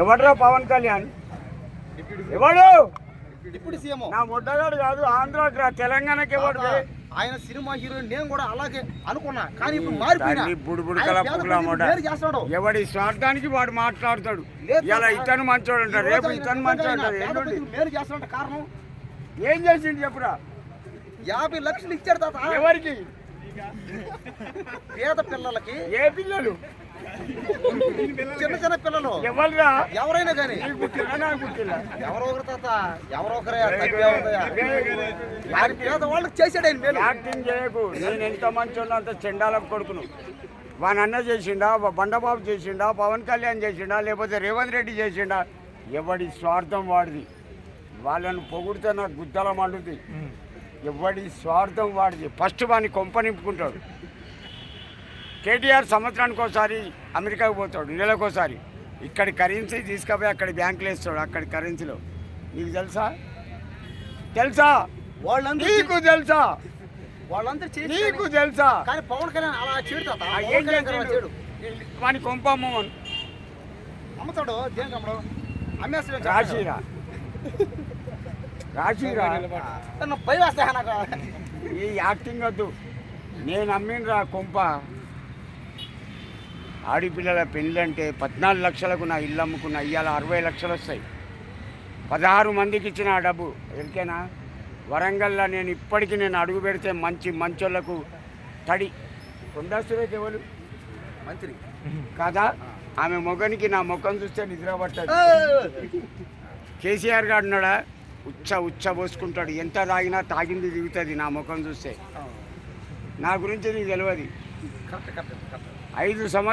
ఎవడ్రా పవన్ కళ్యాణ్? ఎవడు? Deputy CM నా ముట్టగాడు కాదు, ఆంధ్రాకి రా, తెలంగాణకి ఎవడు? ఆయన సినిమా హీరోయిన్ నేను కూడా అలాగే అనుకున్నా, కానీ ఇప్పుడు మారిపోయినా. చేస్తాడు ఎవడి స్వార్థానికి వాడు మాట్లాడతాడు. ఇలా ఇతను మంచోడు అంటారు, రేపు ఇతను మంచోడు అంటారు. మేలు చేస్తాడంట. కారణం ఏం చేసిండు చెప్పురా? 50 లక్షలు ఇచ్చాడు తాత. ఎవరికి? పేద పిల్లలకి. ఏ పిల్లలు? చిన్న చిన్న పిల్లలు. ఎవరురా? ఎవరైనా కానీ ఎవరో ఒకరు తాత, ఎవరో ఒకరే. పేద వాళ్ళకి చేసాడు ఆయన మేలు. యాక్టింగ్ చేయకు. నేను ఎంత మంచోళ్ళు అంత చెండాలకు కొడుకును. వాని అన్న చేసిండా, బండబాబు చేసిండా, పవన్ కళ్యాణ్ చేసిండా, లేకపోతే రేవంత్ రెడ్డి చేసిండా? ఎవడి స్వార్థం వాడిది. వాళ్ళను పొగిడితే నాకు గుద్దల మండుతుంది. ఎవడి స్వార్థం వాడిది. ఫస్ట్ వాడిని కొంప నింపుకుంటాడు. కేటీఆర్ సంవత్సరానికి ఒకసారి అమెరికాకు పోతాడు, నెలకోసారి. ఇక్కడి కరెన్సీ తీసుకుపోయి అక్కడ బ్యాంకులు వేస్తాడు. అక్కడి కరెన్సీలో. నీకు తెలుసా? వాళ్ళందరూ నీకు తెలుసా? వాళ్ళందరూ నీకు తెలుసా? కానీ పవన్ కళ్యాణ్ అలా చేడు. ఏం చేస్తాడు? వాని కొంప అమ్మమని అమ్ముతాడు. దేనికి అమ్మడు? అమ్మేస్తాడు. రాశిరా భయం వేస్తా నాకు. ఈ యాక్టింగ్ వద్దు. నేను అమ్మినరా కొంప. ఆడపిల్లల పెళ్ళంటే 14 లక్షలకు నా ఇల్లు అమ్ముకున్నా. ఇవాళ 60 లక్షలు వస్తాయి. 16 మందికి ఇచ్చిన ఆ డబ్బు ఎరికేనా? వరంగల్లో నేను ఇప్పటికీ అడుగు పెడితే మంచోళ్ళకు తడి. కొండా సురేఖ ఎవరు? మంత్రి కాదా? ఆమె మొగనికి నా ముఖం చూస్తే నిద్ర పట్టదు. కేసీఆర్ గారు ఉన్నాడా? ఉచ్చ పోసుకుంటాడు. ఎంత తాగినా తాగింది దిగుతుంది నా ముఖం చూస్తే. నా గురించి నీకు తెలియదు. 5 సంవత్సరాలు